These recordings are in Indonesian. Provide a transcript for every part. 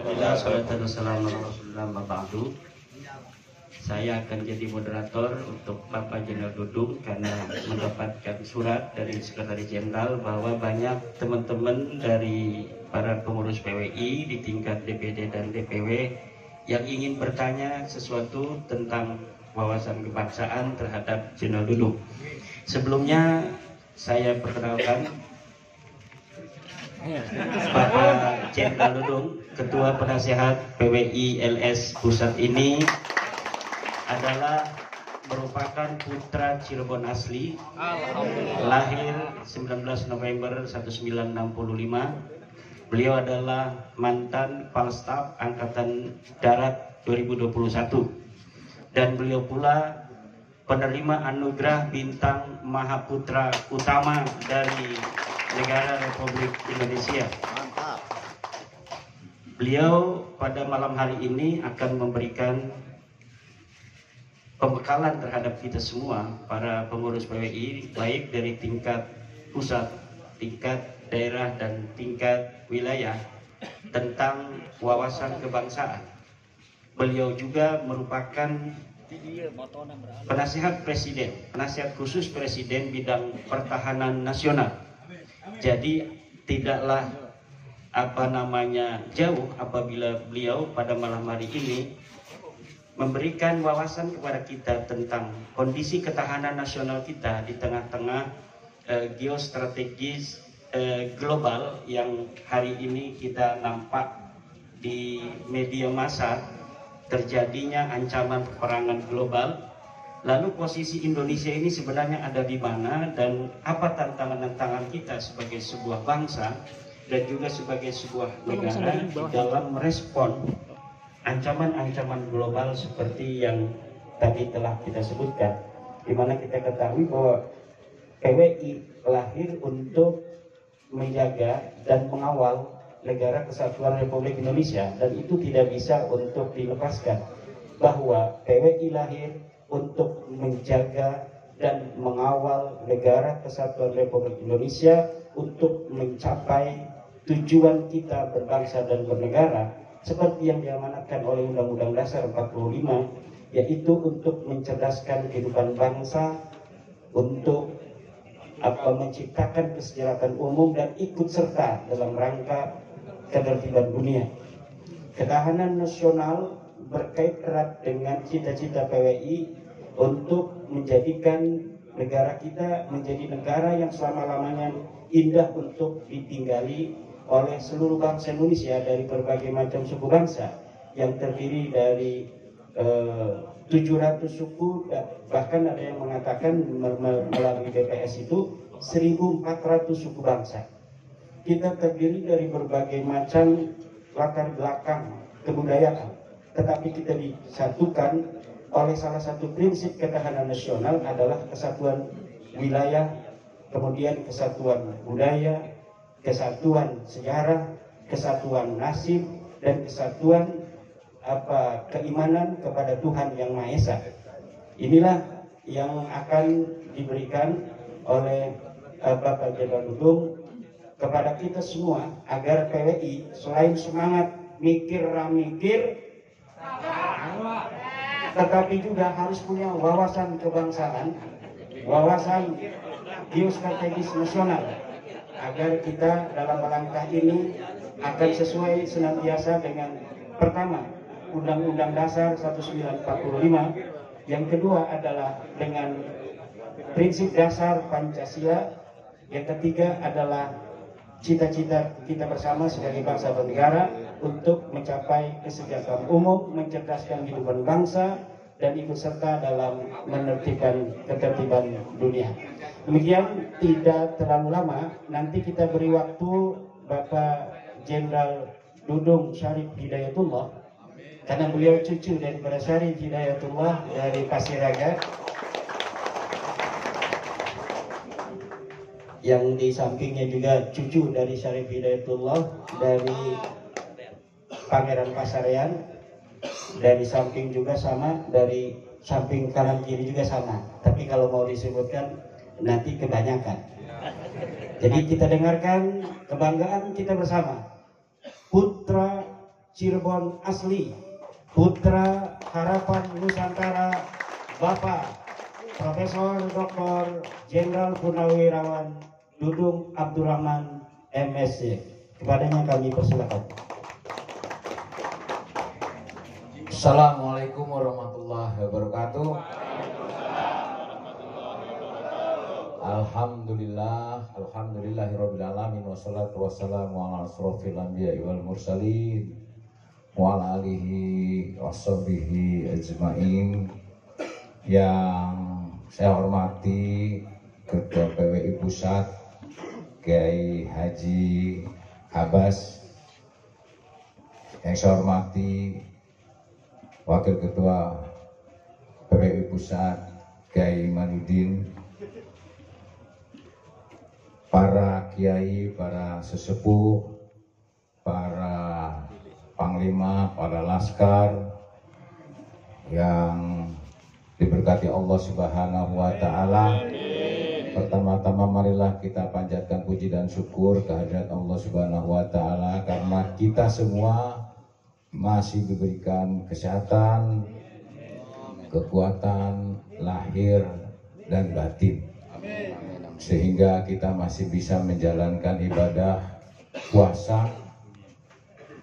Alhamdulillah, salatu wassalamu ala Rasulillah wa ba'du. Saya akan jadi moderator untuk Bapak Jenderal Dudung karena mendapatkan surat dari Sekretaris Jenderal bahwa banyak teman-teman dari para pengurus PWI di tingkat DPD dan DPW yang ingin bertanya sesuatu tentang wawasan kebangsaan terhadap Jenderal Dudung. Sebelumnya saya perkenalkan Bapak Jenderal Dudung, Ketua Penasehat PWI LS Pusat ini adalah merupakan putra Cirebon asli, lahir 19 November 1965. Beliau adalah mantan Kepala Angkatan Darat 2021 dan beliau pula penerima anugerah Bintang Mahaputra Utama dari Negara Republik Indonesia. Mantap. Beliau pada malam hari ini akan memberikan pembekalan terhadap kita semua, para pengurus PWI, baik dari tingkat pusat, tingkat daerah, dan tingkat wilayah, tentang wawasan kebangsaan. Beliau juga merupakan penasihat presiden, penasihat khusus presiden bidang pertahanan nasional. Jadi tidaklah jauh apabila beliau pada malam hari ini memberikan wawasan kepada kita tentang kondisi ketahanan nasional kita di tengah-tengah geostrategis global yang hari ini kita nampak di media massa terjadinya ancaman peperangan global. Lalu posisi Indonesia ini sebenarnya ada di mana dan apa tantangan-tantangan kita sebagai sebuah bangsa dan juga sebagai sebuah negara di dalam merespon ancaman-ancaman global seperti yang tadi telah kita sebutkan, di mana kita ketahui bahwa PWI lahir untuk menjaga dan mengawal negara kesatuan Republik Indonesia, dan itu tidak bisa untuk dilepaskan bahwa PWI lahir untuk menjaga dan mengawal negara kesatuan Republik Indonesia untuk mencapai tujuan kita berbangsa dan bernegara seperti yang diamanatkan oleh Undang-Undang Dasar 45, yaitu untuk mencerdaskan kehidupan bangsa, untuk menciptakan kesejahteraan umum dan ikut serta dalam rangka ketertiban dunia. Ketahanan nasional berkait erat dengan cita-cita PWI untuk menjadikan negara kita menjadi negara yang selama-lamanya indah untuk ditinggali oleh seluruh bangsa Indonesia dari berbagai macam suku bangsa yang terdiri dari 700 suku, bahkan ada yang mengatakan melalui BPS itu 1.400 suku bangsa. Kita terdiri dari berbagai macam latar belakang kebudayaan, tetapi kita disatukan oleh salah satu prinsip ketahanan nasional adalah kesatuan wilayah, kemudian kesatuan budaya, kesatuan sejarah, kesatuan nasib, dan kesatuan keimanan kepada Tuhan Yang Maha Esa. Inilah yang akan diberikan oleh Bapak Jenderal Dudung kepada kita semua agar PWI selain semangat mikir ramikir, tetapi juga harus punya wawasan kebangsaan, wawasan geostrategis nasional, agar kita dalam langkah ini akan sesuai senantiasa dengan pertama Undang-Undang Dasar 1945, yang kedua adalah dengan prinsip dasar Pancasila, yang ketiga adalah cita-cita kita bersama sebagai bangsa dan negara untuk mencapai kesejahteraan umum, mencerdaskan kehidupan bangsa, dan ikut serta dalam menertibkan ketertiban dunia. Demikian, tidak terlalu lama, nanti kita beri waktu Bapak Jenderal Dudung Syarif Hidayatullah, karena beliau cucu daripada Syarif Hidayatullah dari Pasiraga, yang di sampingnya juga cucu dari Syarif Hidayatullah dari Pangeran Pasarean, dari samping juga sama, dari samping kanan kiri juga sama, tapi kalau mau disebutkan nanti kebanyakan. Jadi kita dengarkan kebanggaan kita bersama, putra Cirebon asli, putra harapan Nusantara, Bapak Profesor Dr. Jenderal Purnawirawan Dudung Abdurrahman MSc. Kepadanya kami persilakan. Assalamualaikum warahmatullahi wabarakatuh. Alhamdulillahirabbil alamin wassalatu wassalamu ala asrofil anbiya'i wal mursalin wa ala alihi washabihi ajmain. Yang saya hormati Ketua PWI Pusat Kiai Haji Abbas, yang saya hormati Wakil Ketua PWI Pusat Kiai Imanuddin, para kiai, para sesepuh, para panglima, para laskar yang diberkati Allah Subhanahu wa Ta'ala. Pertama-tama marilah kita panjatkan puji dan syukur kehadirat Allah Subhanahu wa Ta'ala, karena kita semua masih diberikan kesehatan, kekuatan lahir dan batin, sehingga kita masih bisa menjalankan ibadah puasa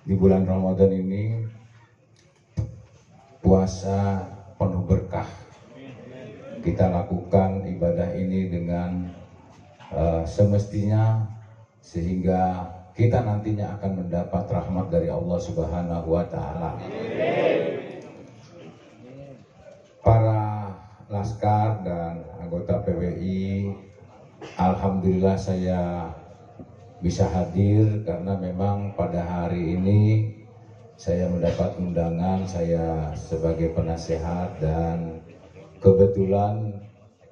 di bulan Ramadan ini, puasa penuh berkah. Kita lakukan ibadah ini dengan semestinya, sehingga kita nantinya akan mendapat rahmat dari Allah Subhanahu wa Ta'ala. Para laskar dan anggota PWI, alhamdulillah saya bisa hadir karena memang pada hari ini saya mendapat undangan, saya sebagai penasehat, dan kebetulan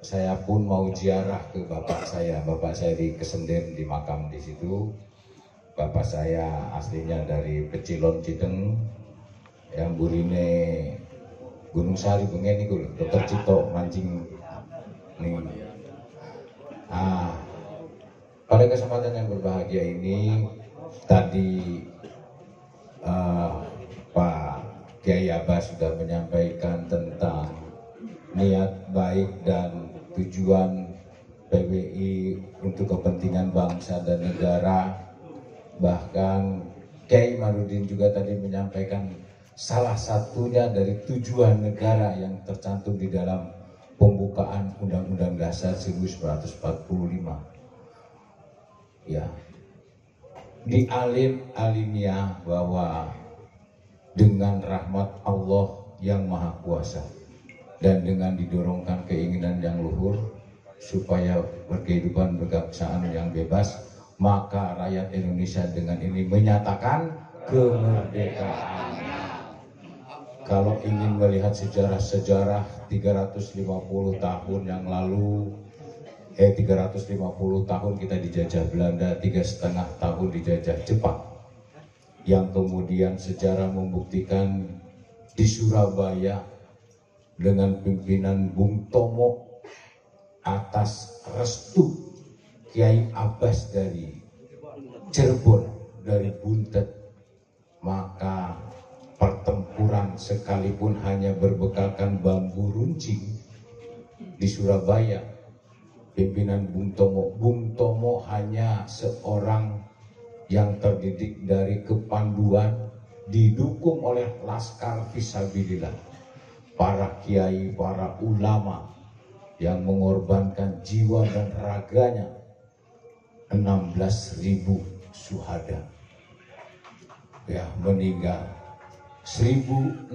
saya pun mau ziarah ke bapak saya di Kesenden, di makam di situ. Bapak saya aslinya dari Pecilon Cideng, yang burine Gunung Sari bengen iku Dr. Cito mancing nih. Pada kesempatan yang berbahagia ini tadi Pak Kiai Abbas sudah menyampaikan tentang niat baik dan tujuan PWI untuk kepentingan bangsa dan negara. Bahkan Kiai Imanuddin juga tadi menyampaikan salah satunya dari tujuan negara yang tercantum di dalam pembukaan Undang-Undang Dasar 1945. Ya, di alinea bahwa dengan rahmat Allah yang Maha Kuasa dan dengan didorongkan keinginan yang luhur supaya berkehidupan berkebangsaan yang bebas, maka rakyat Indonesia dengan ini menyatakan kemerdekaannya. Kalau ingin melihat sejarah-sejarah 350 tahun yang lalu, 350 tahun kita dijajah Belanda, 3,5 tahun dijajah Jepang, yang kemudian sejarah membuktikan di Surabaya dengan pimpinan Bung Tomo atas restu Kiai Abbas dari Cirebon, dari Buntet, maka pertempuran sekalipun hanya berbekalkan bambu runcing di Surabaya, pimpinan Bung Tomo hanya seorang yang terdidik dari kepanduan, didukung oleh laskar fisabilillah, para kiai, para ulama yang mengorbankan jiwa dan raganya, 16.000 syuhada ya meninggal, 1.600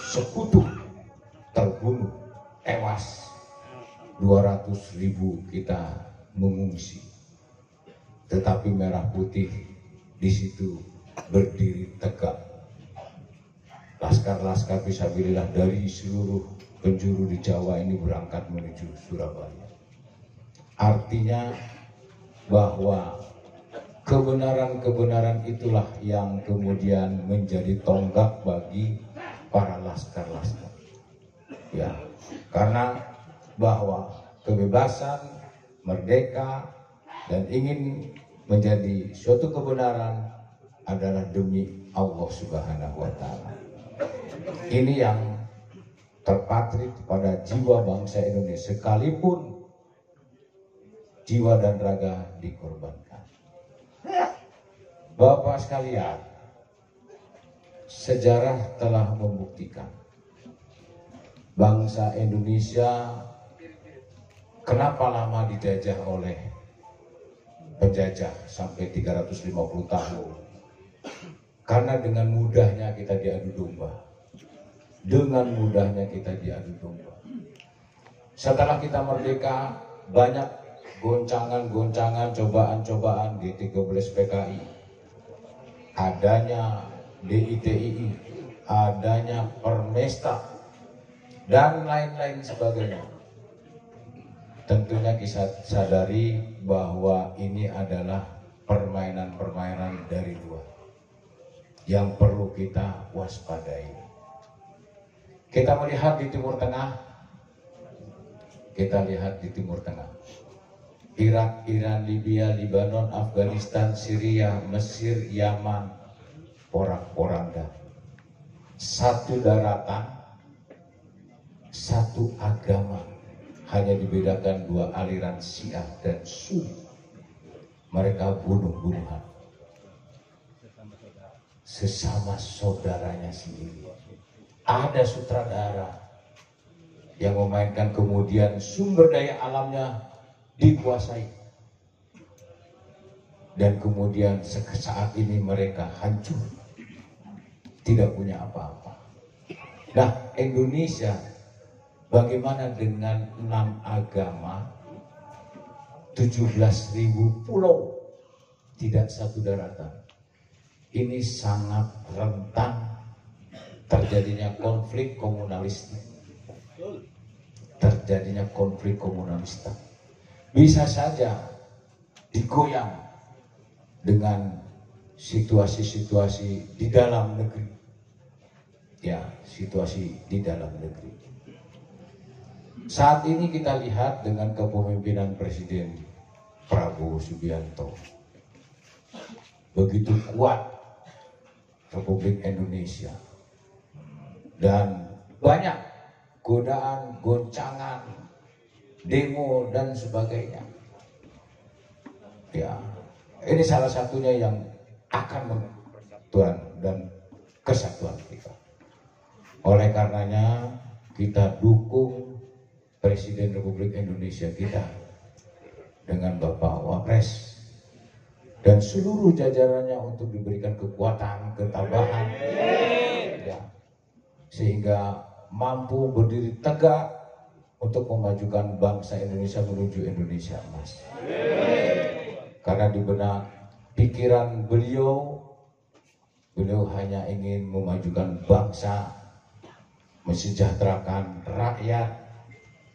sekutu terbunuh, tewas, 200.000 kita mengungsi. Tetapi merah putih di situ berdiri tegak. Laskar-laskar fisabilillah dari seluruh penjuru di Jawa ini berangkat menuju Surabaya. Artinya bahwa kebenaran-kebenaran itulah yang kemudian menjadi tonggak bagi para laskar-laskar. Ya, karena bahwa kebebasan, merdeka, dan ingin menjadi suatu kebenaran adalah demi Allah Subhanahu wa Ta'ala. Ini yang terpatrik pada jiwa bangsa Indonesia, sekalipun jiwa dan raga dikorbankan. Bapak sekalian, sejarah telah membuktikan bangsa Indonesia kenapa lama dijajah oleh penjajah sampai 350 tahun. Karena dengan mudahnya kita diadu domba. Dengan mudahnya kita diadu domba. Setelah kita merdeka, banyak goncangan-goncangan, cobaan-cobaan di 13 PKI. Adanya DITII, adanya Permesta, dan lain-lain sebagainya. Tentunya kita sadari bahwa ini adalah permainan-permainan dari luar yang perlu kita waspadai. Kita melihat di Timur Tengah, Irak, Iran, Libya, Lebanon, Afghanistan, Syria, Mesir, Yaman, porak-poranda. Satu daratan, satu agama, hanya dibedakan dua aliran Syiah dan Sunni. Mereka bunuh-bunuhan sesama saudaranya sendiri. Ada sutradara yang memainkan, kemudian sumber daya alamnya dikuasai, dan kemudian saat ini mereka hancur, tidak punya apa-apa. Nah, Indonesia bagaimana dengan 6 agama, 17.000 pulau, tidak satu daratan? Ini sangat rentan terjadinya konflik komunalisme. Bisa saja digoyang dengan situasi-situasi di dalam negeri. Ya, situasi di dalam negeri. Saat ini kita lihat dengan kepemimpinan Presiden Prabowo Subianto, begitu kuat Republik Indonesia, dan banyak godaan, goncangan, demo dan sebagainya. Ya, ini salah satunya yang akan mempersatuan dan kesatuan kita. Oleh karenanya kita dukung Presiden Republik Indonesia kita dengan Bapak Wapres dan seluruh jajarannya untuk diberikan kekuatan, ketabahan, ya, sehingga mampu berdiri tegak untuk memajukan bangsa Indonesia menuju Indonesia emas. Karena di benak pikiran beliau hanya ingin memajukan bangsa, mensejahterakan rakyat,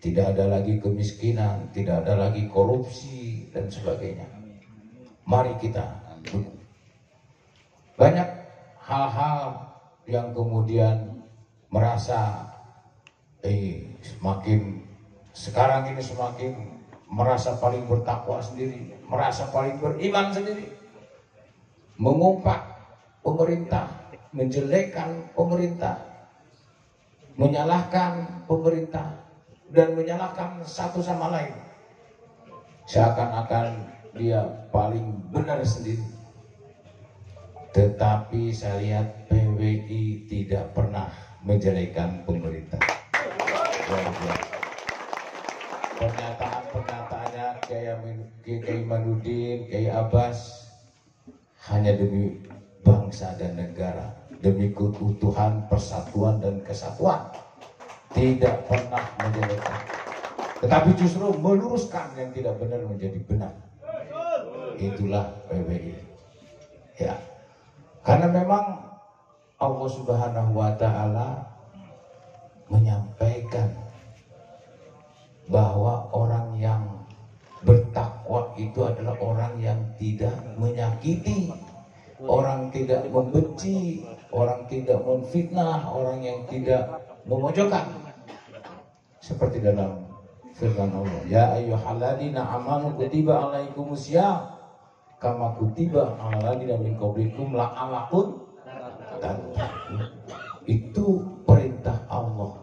tidak ada lagi kemiskinan, tidak ada lagi korupsi dan sebagainya. Mari kita dukung. Banyak hal-hal yang kemudian merasa sekarang ini semakin merasa paling bertakwa sendiri, merasa paling beriman sendiri, mengumpat pemerintah, menjelekkan pemerintah, menyalahkan pemerintah, dan menyalahkan satu sama lain, seakan-akan dia paling benar sendiri. Tetapi saya lihat PWI tidak pernah menjelekkan pemerintah. Pernyataan-pernyataannya Kiai Manudin, Kiai Abbas hanya demi bangsa dan negara, demi keutuhan, persatuan dan kesatuan, tidak pernah menjelekkan, tetapi justru meluruskan yang tidak benar menjadi benar. Itulah PWI. Ya, karena memang Allah Subhanahu wa Ta'ala menyampaikan bahwa orang yang bertakwa itu adalah orang yang tidak menyakiti, orang tidak membenci, orang tidak memfitnah, orang yang tidak memojokkan. Seperti dalam firman Allah, ya ayyuhalladzina amanu kutiba alaikumusiyam kama kutiba alal ladzina min qablikum la'allakum tattaqun. Itu perintah Allah.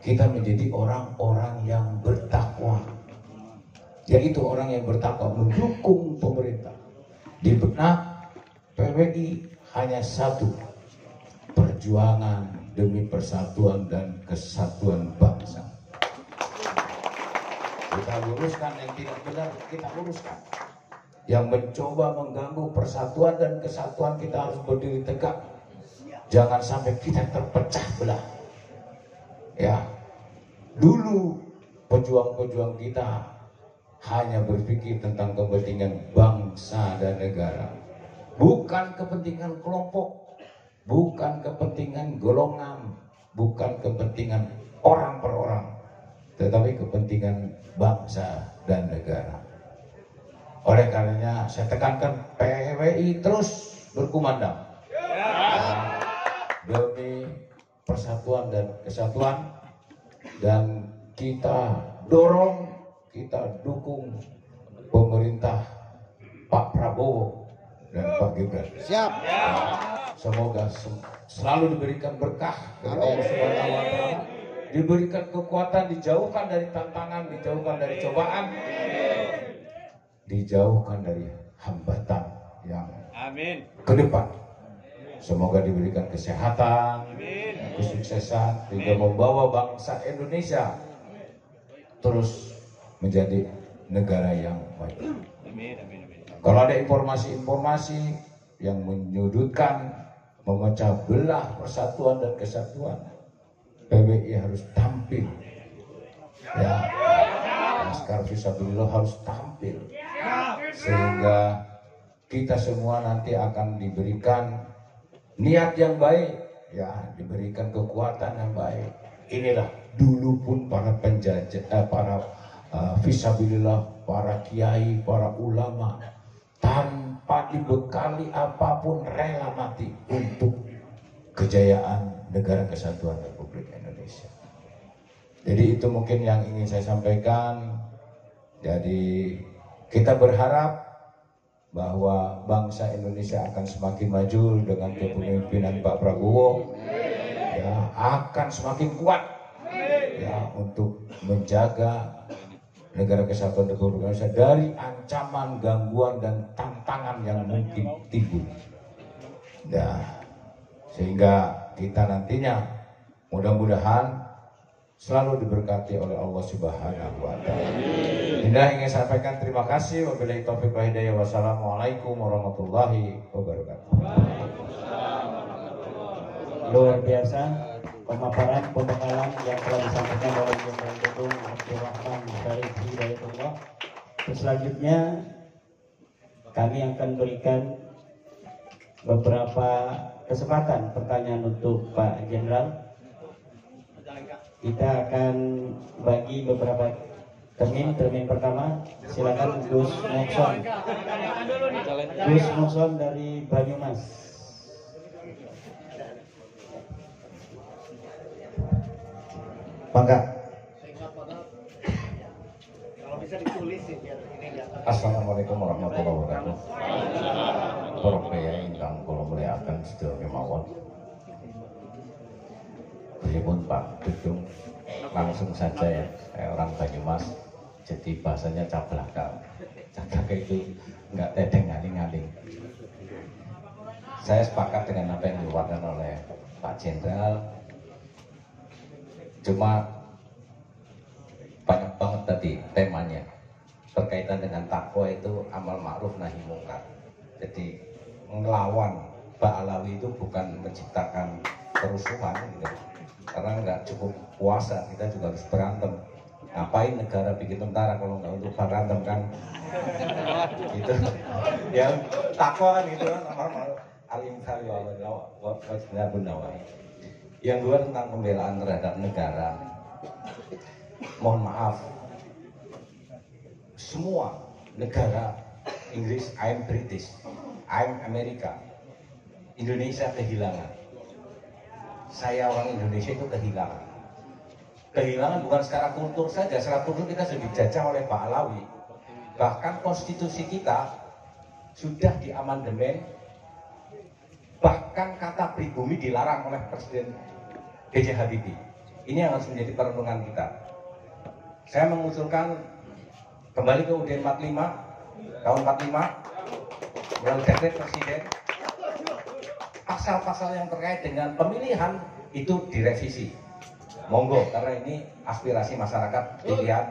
Kita menjadi orang-orang yang bertakwa. Yaitu orang yang bertakwa mendukung pemerintah. Di benak PWI hanya satu, perjuangan demi persatuan dan kesatuan bangsa. Kita luruskan yang tidak benar, kita luruskan. Yang mencoba mengganggu persatuan dan kesatuan, kita harus berdiri tegak. Jangan sampai kita terpecah belah. Ya, dulu pejuang-pejuang kita hanya berpikir tentang kepentingan bangsa dan negara, bukan kepentingan kelompok, bukan kepentingan golongan, bukan kepentingan orang per orang, tetapi kepentingan bangsa dan negara. Oleh karenanya saya tekankan, PWI terus berkumandang demi persatuan dan kesatuan, dan kita dorong, kita dukung pemerintah Pak Prabowo dan Pak Gibran. Siap. Semoga selalu diberikan berkah dari Allah Subhanahu wa Ta'ala, diberikan kekuatan, dijauhkan dari tantangan, dijauhkan dari cobaan, dijauhkan dari hambatan yang ke depan. Semoga diberikan kesehatan, kesuksesan, hingga membawa bangsa Indonesia terus menjadi negara yang baik. Kalau ada informasi-informasi yang menyudutkan, memecah belah persatuan dan kesatuan, PWI harus tampil. Ya, Laskar Fisabilillah harus tampil, sehingga kita semua nanti akan diberikan niat yang baik, ya, diberikan kekuatan yang baik. Inilah dulu pun para penjajah, para fisabilillah, para kiai, para ulama, tanpa dibekali apapun rela mati untuk kejayaan negara kesatuan Republik Indonesia. Jadi itu mungkin yang ingin saya sampaikan. Jadi kita berharap bahwa bangsa Indonesia akan semakin maju dengan kepemimpinan Pak Prabowo, ya, akan semakin kuat, ya, untuk menjaga negara kesatuan Republik Indonesia dari ancaman, gangguan dan tantangan yang mungkin timbul. Nah, sehingga kita nantinya mudah-mudahan selalu diberkati oleh Allah Subhanahu wa Ta'ala. Indah ingin sampaikan terima kasih. Wabillahi taufiq wal hidayah. Wassalamualaikum warahmatullahi wabarakatuh. Luar biasa pemaparan pembekalan yang telah disampaikan oleh Jenderal Dudung Abdurrahman Syarif Hidayatullah. Selanjutnya kami akan berikan beberapa kesempatan pertanyaan untuk Pak Jenderal. Kita akan bagi beberapa termin pertama. Silakan Gus Mokson. Gus Mokson dari Banyumas. Mangga. Kalau bisa ditulis biar ini enggak. Assalamualaikum warahmatullahi wabarakatuh. Para piyai ingkang kula mulyakaken sedaya kemawon. Pripun Pak Dudung, langsung saja ya, saya orang Banyumas, jadi bahasanya cablaka. Cablaka itu enggak tedeng ngaling-ngaling. Saya sepakat dengan apa yang dikeluarkan oleh Pak Jenderal. Cuma banyak banget tadi temanya berkaitan dengan takwa, itu amal ma'ruf nahi mungkar. Jadi ngelawan Pak Alawi itu bukan menciptakan kerusuhan gitu. Karena nggak cukup puasa, kita juga harus berantem. Ngapain negara bikin tentara kalau nggak untuk berantem kan? Itu ya takwa kan itu normal. Alim kali Yang kedua tentang pembelaan terhadap negara. Mohon maaf, semua negara Inggris, I'm British, I'm Amerika, Indonesia kehilangan. Saya orang Indonesia itu kehilangan. Kehilangan bukan secara kultur saja, secara kultur kita sudah dijajah oleh Pak Alawi. Bahkan konstitusi kita sudah diamandemen bahkan kata pribumi dilarang oleh Presiden B.J. Habibie. Ini yang harus menjadi perenungan kita. Saya mengusulkan kembali ke UUD 45 tahun 45 melalui dekret Presiden, pasal-pasal yang terkait dengan pemilihan itu direvisi. Monggo, karena ini aspirasi masyarakat pilihan.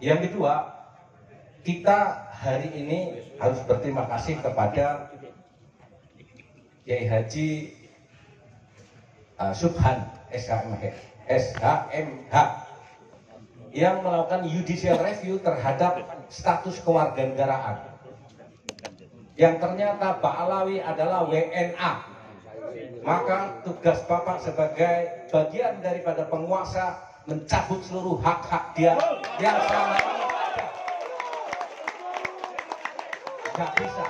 Yang kedua, kita hari ini harus berterima kasih kepada Kiai Haji Subhan SHMH yang melakukan judicial review terhadap status kewarganegaraan yang ternyata Pak Alawi adalah WNA. Maka tugas Bapak sebagai bagian daripada penguasa mencabut seluruh hak-hak dia yang selama ini ada. Gak bisa.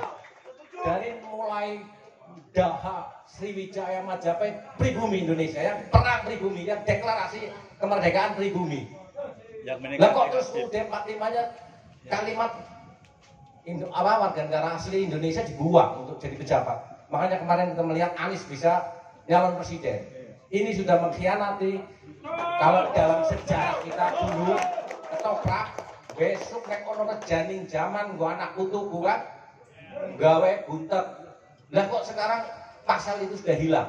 Dari mulai Daha, Sriwijaya, Majapahit, pribumi Indonesia, yang perang pribumi, yang deklarasi kemerdekaan pribumi. Lah kok terus UUD 45-nya kalimat warga negara asli Indonesia dibuang untuk jadi pejabat. Makanya kemarin kita melihat Anies bisa nyalon presiden. Ini sudah mengkhianati. Kalau dalam sejarah kita dulu ketoprak, besok nek ono rejaning zaman gua anak putu gua gawe buntet. Lah kok sekarang pasal itu sudah hilang.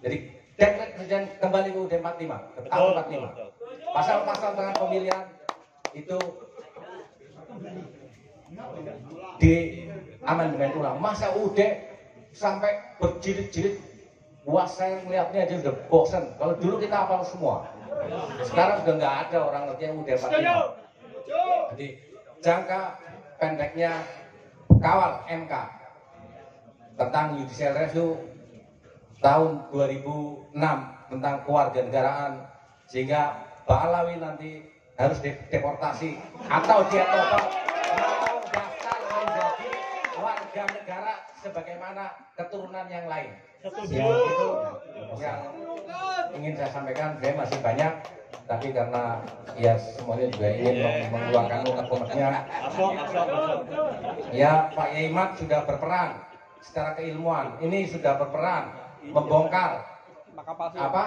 Jadi dekret presiden kembali ke UUD 45, ke tahun 45. Pasal-pasal tentang pemilihan itu di amandemen ulang. Masa UUD sampai berjilid-jilid, wah saya melihatnya aja udah bosan. Kalau dulu kita hafal semua, sekarang sudah nggak ada orang ngerti yang UUD 45. Jadi jangka pendeknya kawal MK tentang judicial review tahun 2006 tentang kewarganegaraan, sehingga Pak Alawi nanti harus deportasi atau dia total mau daftar menjadi warga negara sebagaimana keturunan yang lain. Ya, itu yang ingin saya sampaikan. Saya masih banyak, tapi karena ya semuanya juga ingin mengeluarkan unek-uneknya. Ya, Pak Yaimat sudah berperan secara keilmuan. Ini sudah berperan membongkar apa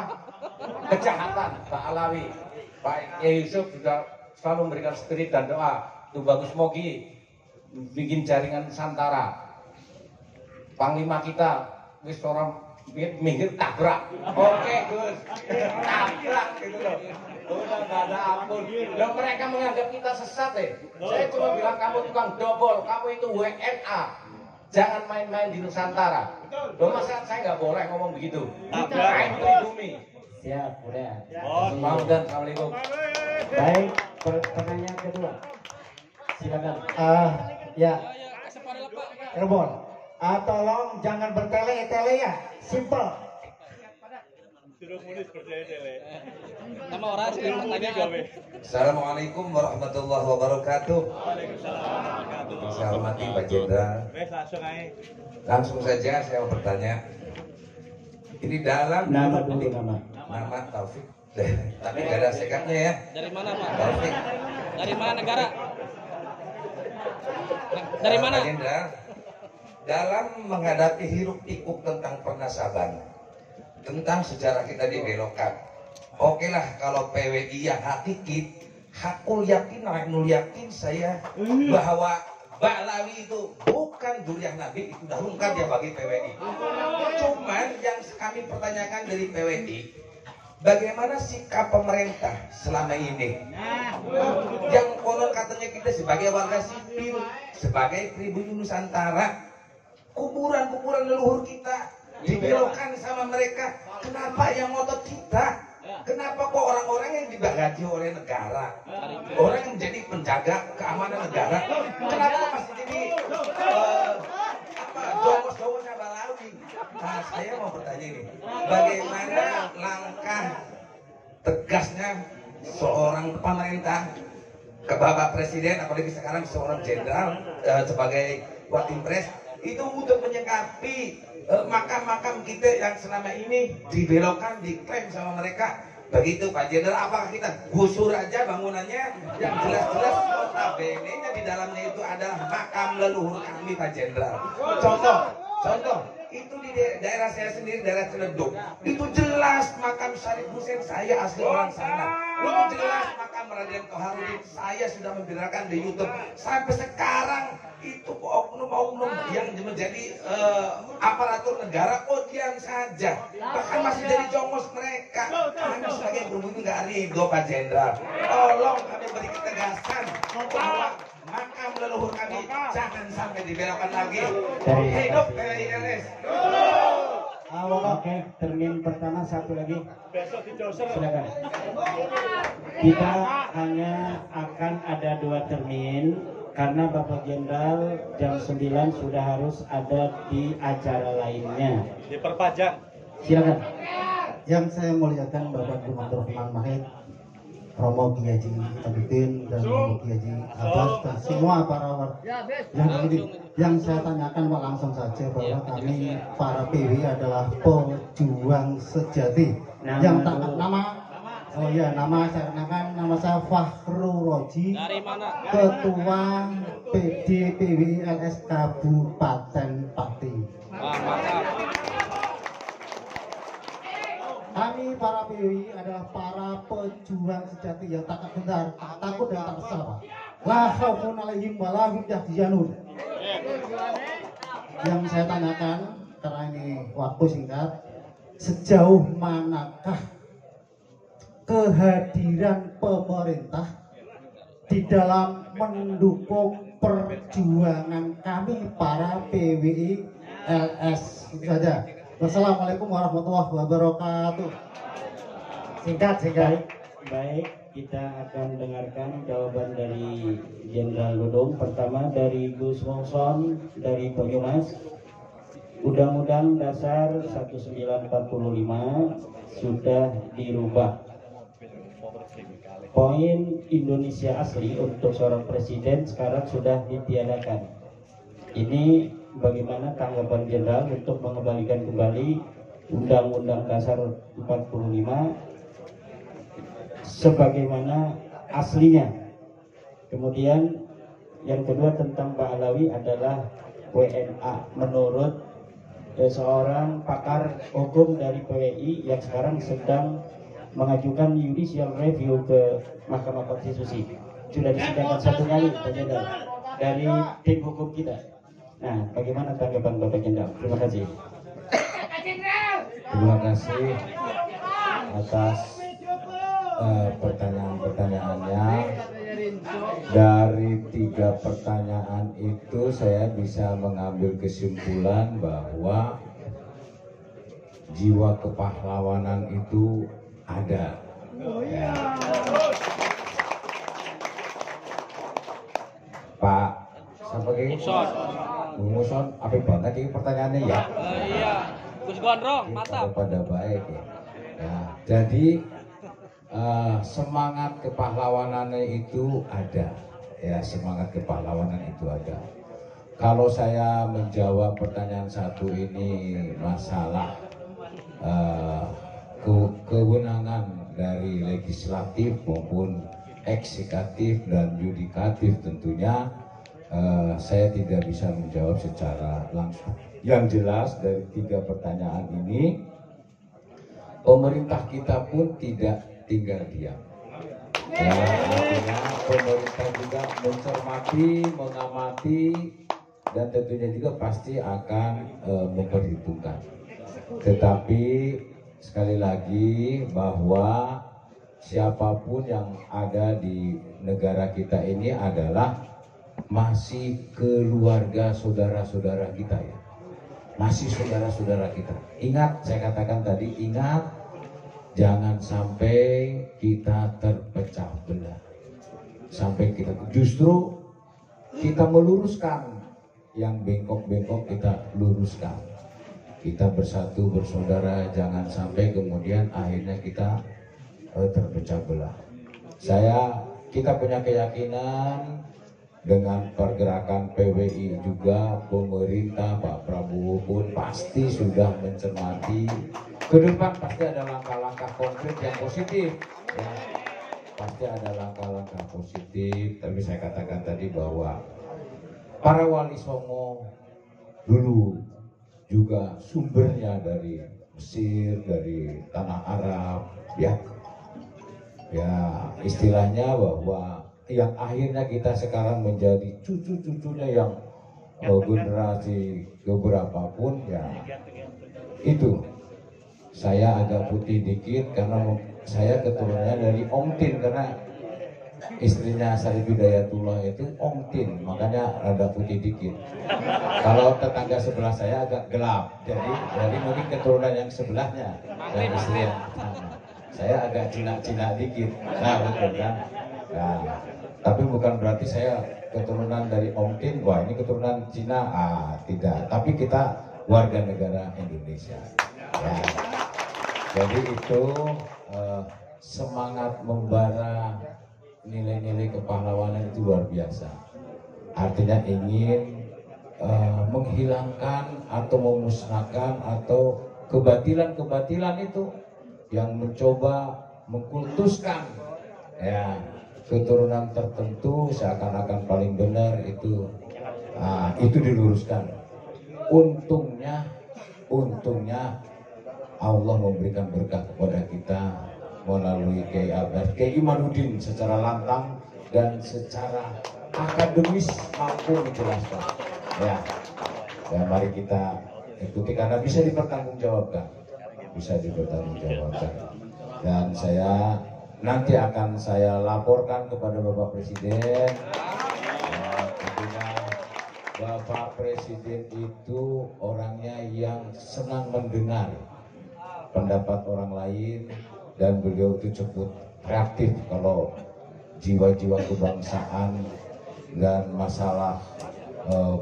kejahatan Pak Alawi. Pak Yai Yusuf juga selalu memberikan spirit dan doa. Itu bagus, Mogi bikin jaringan Nusantara. Panglima kita wis orang minggir tabrak. Oke, Gus. Tabrak gitu loh. Udah gak ada ampun. Loh, mereka menganggap kita sesat Saya cuma bilang kamu tukang dobol, kamu itu WNA. Jangan main-main di Nusantara. Loh, masa saya nggak boleh ngomong begitu? Main pribumi. Siap, udah. Assalamualaikum. Baik, pertanyaan kedua. Silakan. Ya, Rebon. Tolong jangan bertele-tele ya, simple. Nama orang sih pertanyaan. Assalamualaikum warahmatullahi wabarakatuh. Saya hormati Pak Jenderal. Langsung saja saya mau bertanya. Ini dalam Nama dulu nama. nama Taufik. Tapi nggak ada sekatnya ya. Dari mana Pak? Taufik. Dari mana negara? Dari mana? Pak Jenderal, dalam menghadapi hiruk pikuk tentang pernasaban, tentang sejarah kita dibelokkan. Oke lah, kalau PWI yang hakiki, hakul yakin, nul yakin saya bahwa Ba'lawi itu bukan duriah Nabi, itu dah lengkap ya bagi PWI. Cuman yang kami pertanyakan dari PWI, bagaimana sikap pemerintah selama ini? Yang konon katanya kita sebagai warga sipil, sebagai pribumi Nusantara, kuburan-kuburan leluhur kita dibelokkan sama mereka. Kenapa yang ngotot kita? Kenapa kok orang-orang yang digaji oleh negara, orang yang menjadi penjaga keamanan negara, kenapa masih jadi jongos-jongosnya Ba'lawi? Nah, saya mau bertanya ini, bagaimana langkah tegasnya seorang pemerintah ke Bapak Presiden, apalagi sekarang seorang jenderal sebagai Watimpres, itu untuk menyikapi makam-makam kita yang selama ini dibelokkan, diklaim sama mereka. Begitu Pak Jenderal, apakah kita gusur aja bangunannya yang jelas-jelas notabene-nya di dalamnya itu adalah makam leluhur kami Pak Jenderal. Contoh, Contoh, itu di daerah saya sendiri, daerah Ciledug. Itu jelas makam Syarif Hussein, saya asli orang sana. Itu jelas makam Raden Toharudin, saya sudah membicarakan di YouTube. Sampai sekarang itu oknum-oknum yang menjadi aparatur negara, diam saja. Bahkan masih jadi jongos mereka. Kami sebagai berbunyi nggak ridho, Pak Jenderal. Tolong kami beri ketegasan bahwa makam leluhur kami jangan sampai dibelokkan lagi. Hidup PWI-LS. Oke, termin pertama satu lagi. Silakan. Kita hanya akan ada 2 termin karena Bapak Jenderal jam 9 sudah harus ada di acara lainnya. Diperpanjang. Silakan. Yang saya muliakan Bapak Gubernur Rahman Mahid, Romo Kiai Haji Abidin dan Romo Kiai Haji Abbas dan semua para yang saya tanyakan Pak langsung saja bahwa kami para PW adalah pejuang sejati. Yang tak nama saya kenalkan, nama saya Fahru Roji, Dari mana? Ketua PD PW LS Kabupaten Pati. Wah, mantap. Kami para PWI adalah para pejuang sejati yang tak gentar, tak takut dan tak resah. La khaufun alaihim wa la hum yahzanun. Yang saya tanyakan, karena ini waktu singkat, sejauh manakah kehadiran pemerintah di dalam mendukung perjuangan kami para PWI LS? Itu saja. Wassalamualaikum warahmatullahi wabarakatuh. Singkat. Baik, kita akan dengarkan jawaban dari Jenderal Dudung. Pertama dari Gus Wongson dari Banyumas. Undang-Undang Dasar 1945 sudah dirubah. Poin Indonesia asli untuk seorang presiden sekarang sudah ditiadakan. Ini bagaimana tanggapan Jenderal untuk mengembalikan kembali Undang-Undang Dasar 45 sebagaimana aslinya. Kemudian yang kedua tentang Pak Alawi adalah WNA menurut seorang pakar hukum dari PWI yang sekarang sedang mengajukan judicial review ke Mahkamah Konstitusi. Sudah disidangkan 1 kali Pak Jenderal dari tim hukum kita. Nah, bagaimana tanggapan Bapak Jenderal? Terima kasih. Terima kasih atas pertanyaan-pertanyaannya. Dari 3 pertanyaan itu saya bisa mengambil kesimpulan bahwa jiwa kepahlawanan itu ada. Ya. Pak, siapa lagi? Muson, apa banget ini pertanyaannya ya? Iya, Gus Gondrong, mantap. Pada baik ya. Nah, jadi semangat kepahlawanannya itu ada, ya semangat kepahlawanan itu ada. Kalau saya menjawab pertanyaan satu ini masalah kewenangan dari legislatif maupun eksekutif dan yudikatif tentunya. Saya tidak bisa menjawab secara langsung. Yang jelas dari 3 pertanyaan ini, pemerintah kita pun tidak tinggal diam. Ya, artinya pemerintah juga mencermati, mengamati, dan tentunya juga pasti akan memperhitungkan. Tetapi sekali lagi bahwa siapapun yang ada di negara kita ini adalah masih keluarga saudara-saudara kita ya, masih saudara-saudara kita. Ingat, saya katakan tadi, ingat, jangan sampai kita terpecah belah, sampai kita justru kita meluruskan yang bengkok-bengkok, kita luruskan, kita bersatu bersaudara, jangan sampai kemudian akhirnya kita terpecah belah. Kita punya keyakinan dengan pergerakan PWI juga, pemerintah Pak Prabowo pun pasti sudah mencermati ke depan, pasti ada langkah-langkah konkret yang positif ya. Pasti ada langkah-langkah positif. Tapi saya katakan tadi bahwa para wali songo dulu juga sumbernya dari Mesir, dari tanah Arab, ya. Ya, istilahnya bahwa yang akhirnya kita sekarang menjadi cucu-cucunya yang generasi keberapa pun, ya itu. Saya agak putih dikit karena saya keturunannya dari Om Tin, karena istrinya Sarif Hidayatullah itu Om Tin, makanya rada putih dikit. Kalau tetangga sebelah saya agak gelap, jadi mungkin keturunan yang sebelahnya dan istri yang saya agak Cina-Cina dikit. Nah, betul kan? Nah, tapi bukan berarti saya keturunan dari Om Tin, wah ini keturunan Cina, tidak. Tapi kita warga negara Indonesia. Ya. Jadi itu semangat membara nilai-nilai kepahlawanan itu luar biasa. Artinya ingin menghilangkan atau memusnahkan atau kebatilan-kebatilan itu yang mencoba mengkultuskan ya keturunan tertentu seakan-akan paling benar itu diluruskan. Untungnya Allah memberikan berkah kepada kita melalui Kiai Imanuddin secara lantang dan secara akademis mampu menjelaskan. Ya, mari kita ikuti karena bisa dipertanggungjawabkan, Dan saya nanti akan saya laporkan kepada Bapak Presiden. Tentunya Bapak Presiden itu orangnya yang senang mendengar pendapat orang lain dan beliau itu cukup reaktif kalau jiwa-jiwa kebangsaan dan masalah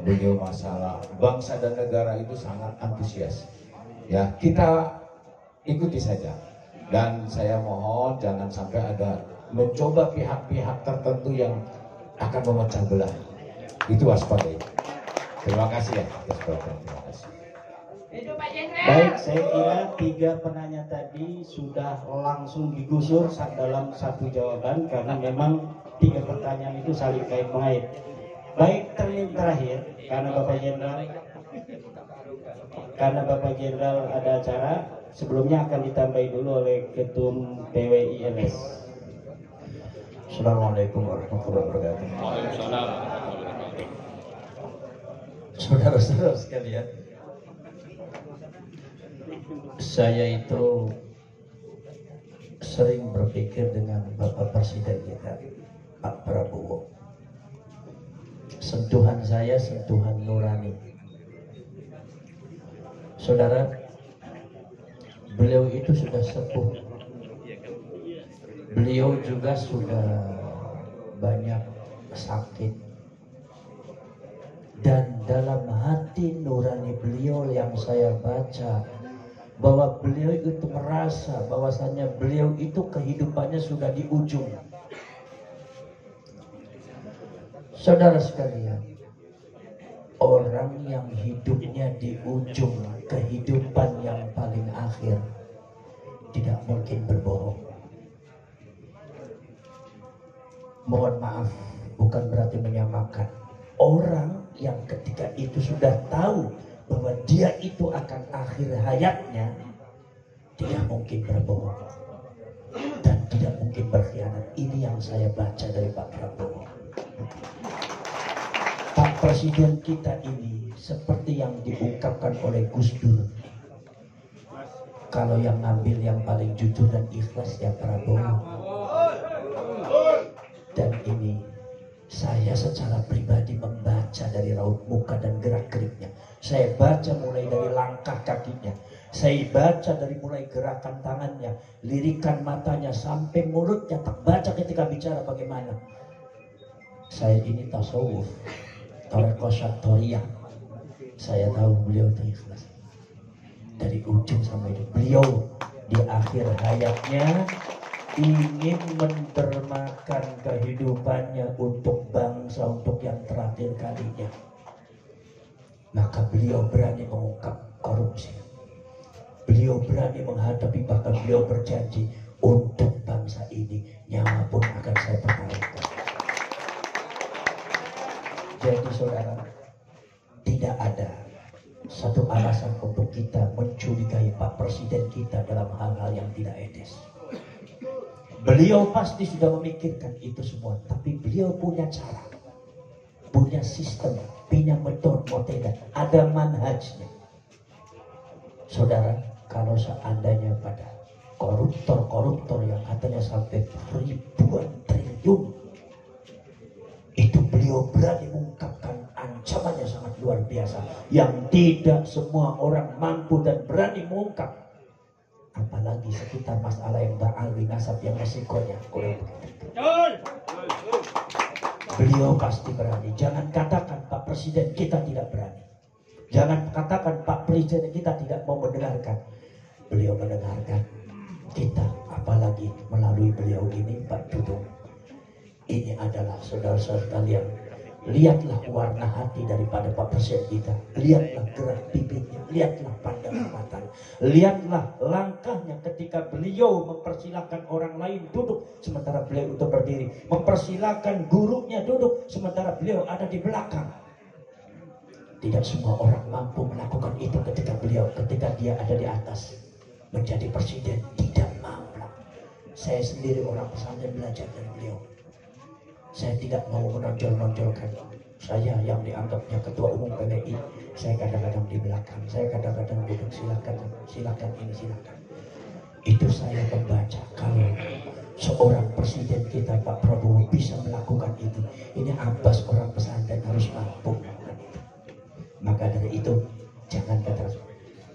beliau masalah bangsa dan negara itu sangat antusias. Ya, kita ikuti saja dan saya mohon jangan sampai ada mencoba pihak-pihak tertentu yang akan memecah belah. Itu waspadai. Terima kasih ya atas perhatian. Terima kasih. Baik, saya kira 3 penanya tadi sudah langsung digusur dalam satu jawaban karena memang 3 pertanyaan itu saling kait mengait. Baik, termin terakhir karena Bapak Jenderal ada acara, sebelumnya akan ditambahi dulu oleh Ketum PWI LS. Assalamualaikum warahmatullahi wabarakatuh. Waalaikumsalam. Saudara-saudara sekalian, saya itu sering berpikir dengan Bapak Presiden kita, Pak Prabowo. Sentuhan saya sentuhan nurani. Saudara, beliau itu sudah sepuh. Beliau juga sudah banyak sakit. Dan dalam hati nurani beliau yang saya baca, bahwa beliau itu merasa bahwasannya beliau itu kehidupannya sudah di ujung. Saudara sekalian, orang yang hidupnya di ujung kehidupan yang paling akhir tidak mungkin berbohong. Mohon maaf, bukan berarti menyamakan. Orang yang ketika itu sudah tahu bahwa dia itu akan akhir hayatnya, tidak mungkin berbohong dan tidak mungkin berkhianat. Ini yang saya baca dari Pak Prabowo. Pak Presiden kita ini seperti yang diungkapkan oleh Gus Dur. Kalau yang ngambil yang paling jujur dan ikhlas ya Prabowo. Dan ini saya secara pribadi membaca dari raut muka dan gerak-geriknya. Saya baca mulai dari langkah kakinya. Saya baca dari mulai gerakan tangannya, lirikan matanya, sampai mulutnya. Tak baca ketika bicara bagaimana. Saya ini tasawuf, Toreko Syaktoriyah. Saya tahu beliau itu ikhlas. Dari ujung sampai hidup. Beliau di akhir hayatnya ingin mendermakan kehidupannya untuk bangsa, untuk yang terakhir kalinya. Maka beliau berani mengungkap korupsi. Beliau berani menghadapi, bahkan beliau berjanji untuk bangsa ini nyawa pun akan saya pertaruhkan. Jadi saudara, tidak ada satu alasan untuk kita mencurigai Pak Presiden kita dalam hal-hal yang tidak etis. Beliau pasti sudah memikirkan itu semua, tapi beliau punya cara, punya sistem, punya metode, ada manhajnya. Saudara, kalau seandainya pada koruptor yang katanya sampai ribuan triliun, itu beliau berani mengungkapkan ancamannya sangat luar biasa, yang tidak semua orang mampu dan berani mengungkap. Apalagi sekitar masalah yang beralwi nasab yang resikonya kurang begitu. Beliau pasti berani. Jangan katakan Pak Presiden kita tidak berani. Jangan katakan Pak Presiden kita tidak mau mendengarkan. Beliau mendengarkan kita, apalagi melalui beliau ini Pak Dudung. Ini adalah saudara-saudara sekalian, lihatlah warna hati daripada Pak Presiden kita. Lihatlah gerak bibirnya, lihatlah pandangan matanya, lihatlah langkahnya ketika beliau mempersilahkan orang lain duduk sementara beliau itu berdiri, mempersilahkan gurunya duduk sementara beliau ada di belakang. Tidak semua orang mampu melakukan itu ketika dia ada di atas. Menjadi presiden tidak mampu. Saya sendiri orang pesantren belajar dari beliau. Saya tidak mau menonjol-nonjolkan saya yang dianggapnya ketua umum PWI. Saya kadang-kadang di belakang, saya kadang-kadang duduk silakan ini silakan. Itu saya membaca kalau seorang presiden kita Pak Prabowo bisa melakukan itu. Ini Abbas orang pesantren harus mampu. Maka dari itu jangan kata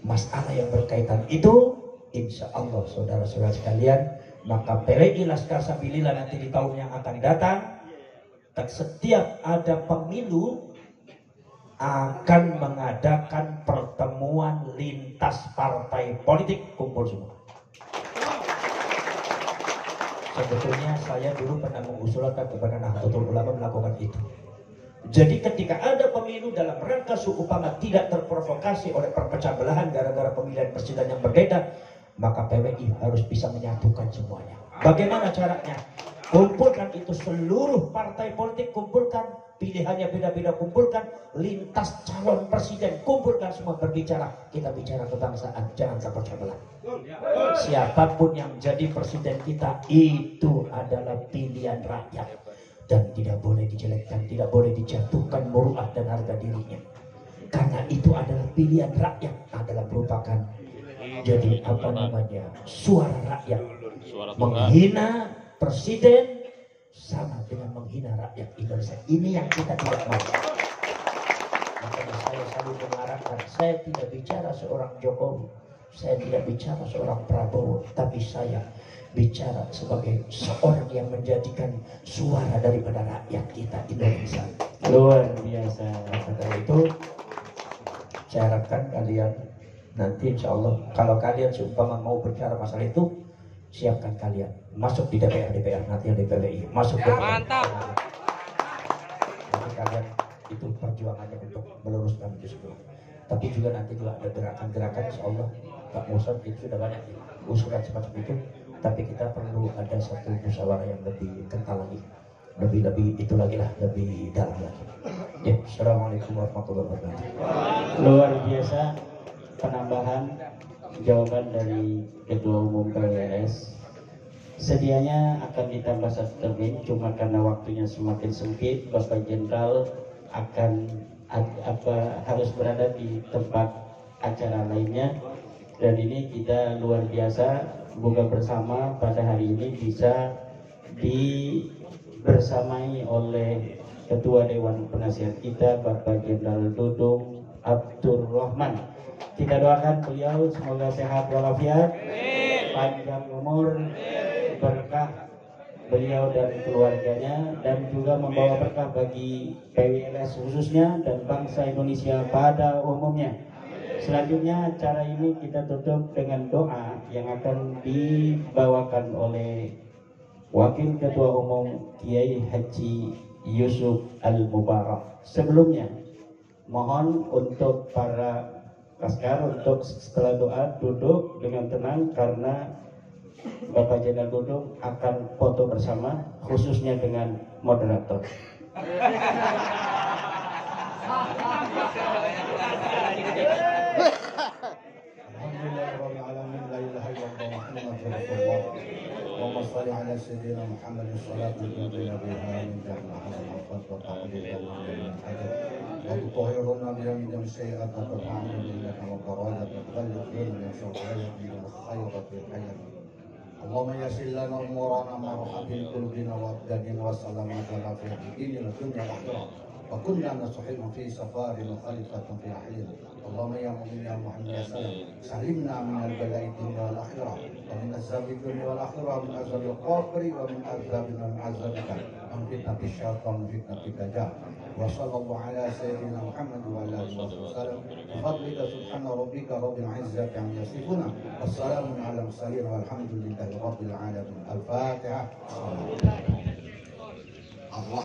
masalah yang berkaitan itu, insya Allah saudara-saudara sekalian, maka PWI Laskar Sabilillah nanti di tahun yang akan datang, setiap ada pemilu akan mengadakan pertemuan lintas partai politik, kumpul semua. Sebetulnya saya dulu pernah mengusulkan kepada Nahdlatul Ulama melakukan itu. Jadi ketika ada pemilu dalam rangka seumpama tidak terprovokasi oleh perpecah belahan gara-gara pemilihan presiden yang berbeda, maka PWI harus bisa menyatukan semuanya. Bagaimana caranya? Kumpulkan itu seluruh partai politik, kumpulkan pilihannya beda-beda, kumpulkan lintas calon presiden, kumpulkan semua berbicara. Kita bicara kebangsaan, jangan terpecah belah. Siapapun yang jadi presiden kita itu adalah pilihan rakyat. Dan tidak boleh dijelekkan, tidak boleh dijatuhkan muruah dan harga dirinya. Karena itu adalah pilihan rakyat, adalah merupakan jadi suara rakyat. Menghina presiden sama dengan menghina rakyat Indonesia. Ini yang kita tidak mau. Makanya saya selalu mengharapkan, saya tidak bicara seorang Jokowi, saya tidak bicara seorang Prabowo, tapi saya bicara sebagai seorang yang menjadikan suara daripada rakyat kita Indonesia. Luar biasa. Karena itu saya harapkan kalian nanti insya Allah kalau kalian seumpama mau bicara masalah itu, siapkan kalian masuk di DPR nanti yang di PWI masuk ke mantap. Nanti kalian itu perjuangannya untuk meluruskan itu semua. Tapi juga nanti juga ada gerakan-gerakan insya Allah Pak Musa itu sudah banyak usulan semacam itu. Tapi kita perlu ada satu musyawarah yang lebih kental lagi, lebih itu lagi lah, lebih dalam lagi. Ya, assalamualaikum warahmatullahi wabarakatuh. Luar biasa penambahan jawaban dari Ketua Umum PWS. Sedianya akan ditambah satu termin, cuma karena waktunya semakin sempit, Bapak Jenderal akan harus berada di tempat acara lainnya. Dan ini kita luar biasa buka bersama pada hari ini bisa dibersamai oleh Ketua Dewan Penasihat kita Bapak Jenderal Dudung Abdur Rahman. Kita doakan beliau semoga sehat walafiat, panjang umur, berkah beliau dan keluarganya, dan juga membawa berkah bagi PWLS khususnya dan bangsa Indonesia pada umumnya. Selanjutnya acara ini kita tutup dengan doa yang akan dibawakan oleh Wakil Ketua Umum Kiai Haji Yusuf Al-Mubarak. Sebelumnya mohon untuk para laskar untuk setelah doa duduk dengan tenang karena Bapak Jenderal Dudung akan foto bersama khususnya dengan moderator. Alhamdulillah rabbil alamin, la ilaha illallah Muhammadur rasulullah. Allahumma shalli ala sayyidina Muhammadin salatan tunjina biha min jahannam wa ta'dhiban min hajar. Wa tutahhiruna biha min sayyi'ati wa turhamuna innaka mukarramat wa tuballighuna min syawqati min khairatil hayat. Allahumma yassir lana umurana marhabil qulubina wa abdanina wa salamatana fi dinina dunya wa akhirah. Wa kunna nasuhibun fi safarin wa khalifatan fi ahlina. Allahumma ya mu'min ya Muhammad ya salam salimna min al-bala'i dunya wal akhirah wa min azabi dunya wal akhirah wa min azabi al-qabri wa min azabina min azabika wa min fitnati syaitan wa fitnati dajjal. Wa sallallahu ala sayyidina Muhammad wa ala alihi wa sallam. Fadlika subhana rabbika rabbil izzati amma yasifuna. Wassalamun ala mursalin walhamdulillahi rabbil alamin. Al-Fatihah. Allah